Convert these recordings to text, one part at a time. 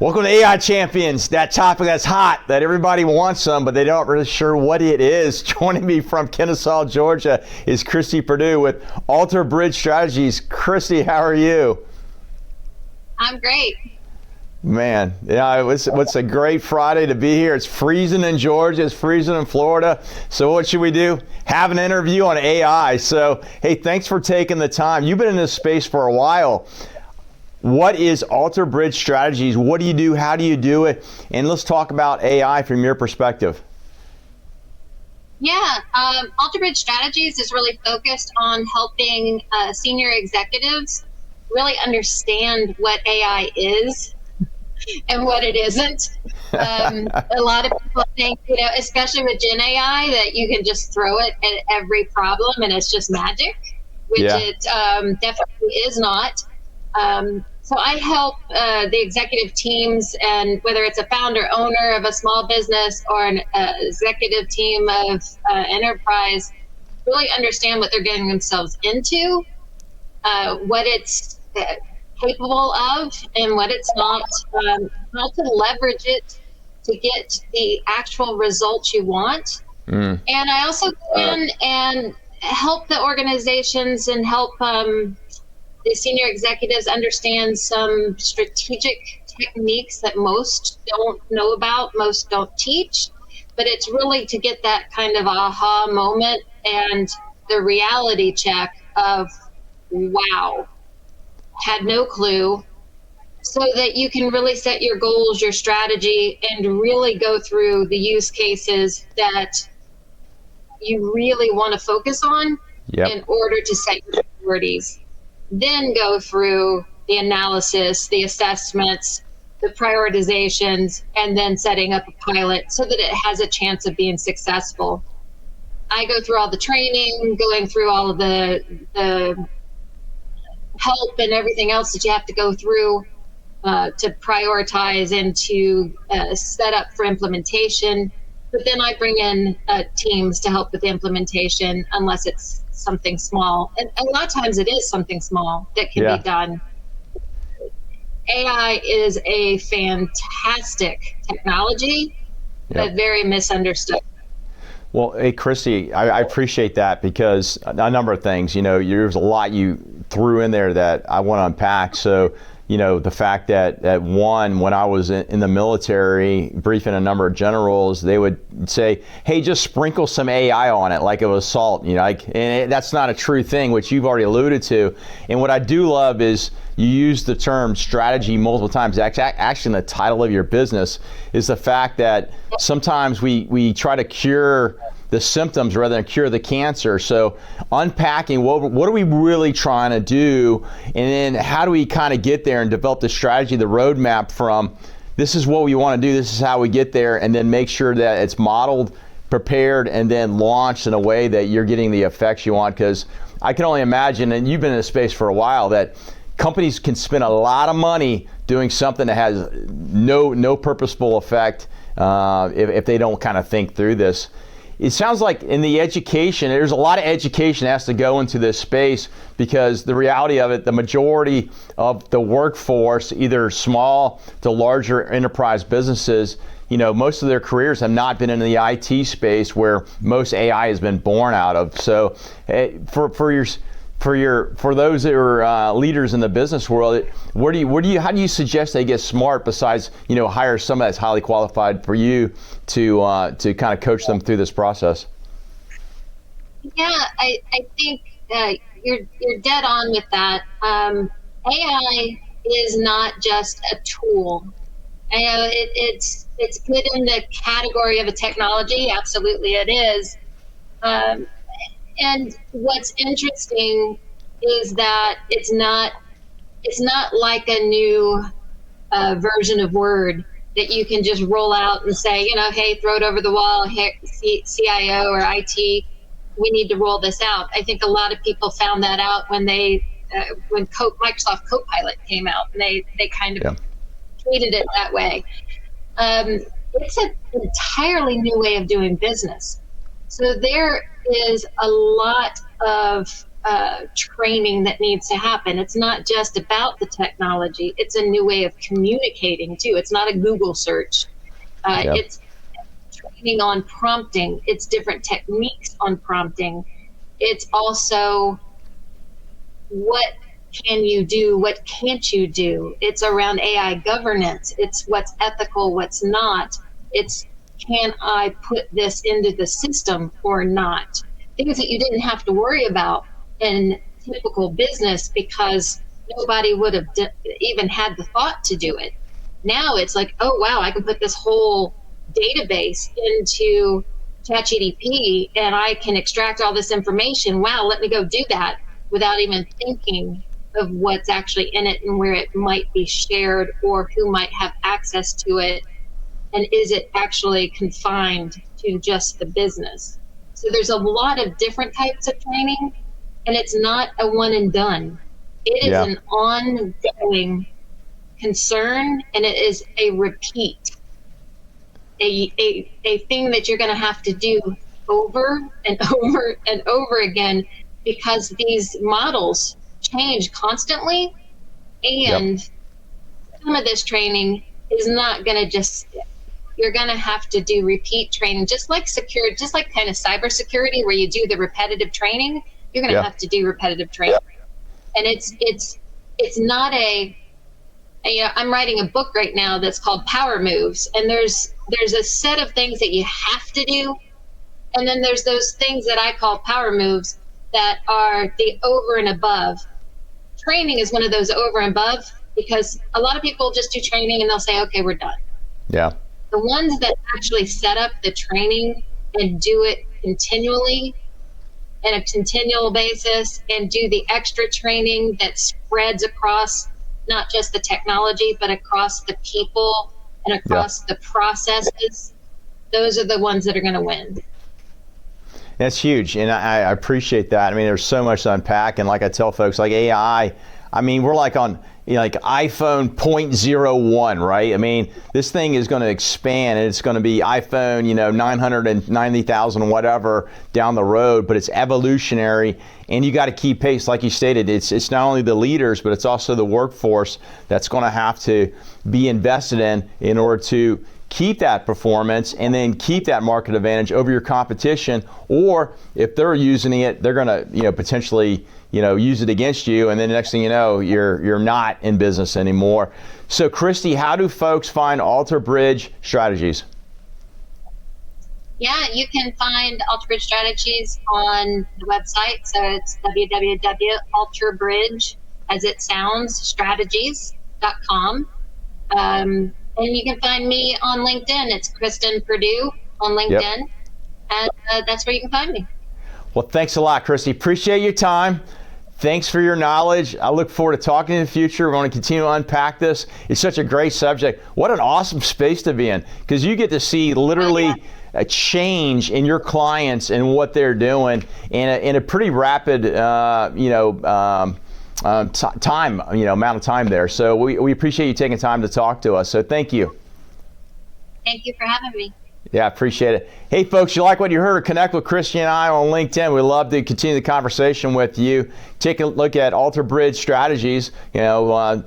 Welcome to AI Champions, that topic that's hot, that everybody wants some, but they don't really sure what it is. Joining me from Kennesaw, Georgia is Kristen Perdue with AlterBridge Strategies. Christy, how are you? I'm great. Man, yeah, it's a great Friday to be here. It's freezing in Georgia, it's freezing in Florida. So what should we do? Have an interview on AI. So, hey, thanks for taking the time. You've been in this space for a while. What is AlterBridge Strategies? What do you do? How do you do it? And let's talk about AI from your perspective. Yeah, AlterBridge Strategies is really focused on helping senior executives really understand what AI is and what it isn't. A lot of people think, especially with Gen AI, that you can just throw it at every problem and it's just magic, which it definitely is not. So I help the executive teams, and whether it's a founder, owner of a small business or an executive team of enterprise, really understand what they're getting themselves into, what it's capable of and what it's not, how to leverage it to get the actual results you want. And I also can and help the organizations and help the senior executives understand some strategic techniques that most don't know about, most don't teach, but it's really to get that kind of aha moment and the reality check of, wow, had no clue, so that you can really set your goals, your strategy, and really go through the use cases that you really want to focus on in order to set your priorities. Then go through the analysis, the assessments, the prioritizations, and then setting up a pilot so that it has a chance of being successful. I go through all the training, going through all of the help and everything else that you have to go through to prioritize and to set up for implementation. But then I bring in teams to help with the implementation, unless it's something small. And a lot of times it is something small that can be done. AI is a fantastic technology, but very misunderstood. Well, hey, Christy, I appreciate that, because a number of things, there's a lot you threw in there that I want to unpack. So, the fact that when I was in the military, briefing a number of generals, they would say, hey, just sprinkle some AI on it like it was salt, and that's not a true thing, which you've already alluded to. And what I do love is you use the term strategy multiple times. Actually, in the title of your business is the fact that sometimes we try to cure the symptoms rather than cure the cancer. So unpacking what are we really trying to do, and then how do we kind of get there and develop the strategy, the roadmap from this is what we want to do, this is how we get there, and then make sure that it's modeled, prepared, and then launched in a way that you're getting the effects you want. Because I can only imagine, and you've been in this space for a while, that companies can spend a lot of money doing something that has no purposeful effect if they don't kind of think through this. It sounds like in the education, there's a lot of education that has to go into this space, because the reality of it, the majority of the workforce, either small to larger enterprise businesses, most of their careers have not been in the IT space where most AI has been born out of. So for those that are leaders in the business world, how do you suggest they get smart, besides hire somebody that's highly qualified for you to kind of coach them through this process? Yeah, I think you're dead on with that. AI is not just a tool. It's put in the category of a technology. Absolutely, it is. And what's interesting is that it's not like a new version of Word that you can just roll out and say, hey, throw it over the wall, hey, CIO or IT, we need to roll this out. I think a lot of people found that out when Microsoft Copilot came out, and they kind of treated it that way. It's an entirely new way of doing business. So there is a lot of training that needs to happen. It's not just about the technology. It's a new way of communicating too. It's not a Google search. It's training on prompting. It's different techniques on prompting. It's also what can you do, what can't you do. It's around AI governance. It's what's ethical, what's not. It's, can I put this into the system or not? Things that you didn't have to worry about in typical business because nobody would have even had the thought to do it. Now it's like, oh wow, I can put this whole database into ChatGPT and I can extract all this information. Wow, let me go do that without even thinking of what's actually in it and where it might be shared or who might have access to it. And is it actually confined to just the business? So there's a lot of different types of training, and it's not a one and done. It is an ongoing concern, and it is a repeat, a thing that you're going to have to do over and over and over again because these models change constantly, and some of this training is not going to just stick. You're going to have to do repeat training, just like kind of cybersecurity, where you do the repetitive training. You're going to have to do repetitive training, and it's not I'm writing a book right now that's called Power Moves, and there's a set of things that you have to do, and then there's those things that I call power moves that are the over and above. Training is one of those over and above because a lot of people just do training and they'll say, okay, we're done. Yeah. The ones that actually set up the training and do it continually on a continual basis and do the extra training that spreads across not just the technology, but across the people and across the processes, those are the ones that are going to win. That's huge, and I appreciate that. I mean, there's so much to unpack, and like I tell folks, like AI, I mean, we're like on like iPhone 0.01, right? I mean, this thing is going to expand, and it's going to be iPhone, 990,000 whatever down the road, but it's evolutionary, and you got to keep pace. Like you stated, it's not only the leaders, but it's also the workforce that's going to have to be invested in order to keep that performance and then keep that market advantage over your competition. Or if they're using it, they're going to potentially use it against you, and then the next thing you know, you're not in business anymore. So Christy, how do folks find AlterBridge Strategies? Yeah, you can find AlterBridge Strategies on the website. So it's www.alterbridge, as it sounds, strategies.com. And you can find me on LinkedIn. It's Kristen Perdue on LinkedIn. And that's where you can find me. Well, thanks a lot, Christy. Appreciate your time. Thanks for your knowledge. I look forward to talking in the future. We're going to continue to unpack this. It's such a great subject. What an awesome space to be in, because you get to see literally a change in your clients and what they're doing in a pretty rapid, time, amount of time there. So we appreciate you taking time to talk to us. So thank you. Thank you for having me. Yeah, appreciate it. Hey, folks, you like what you heard? Connect with Christy and I on LinkedIn. We'd love to continue the conversation with you. Take a look at AlterBridge Strategies. I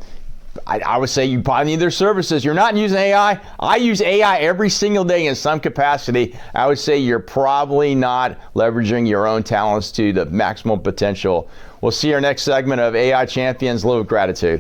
would say you probably need their services. You're not using AI. I use AI every single day in some capacity. I would say you're probably not leveraging your own talents to the maximum potential. We'll see our next segment of AI Champions Live with Gratitude.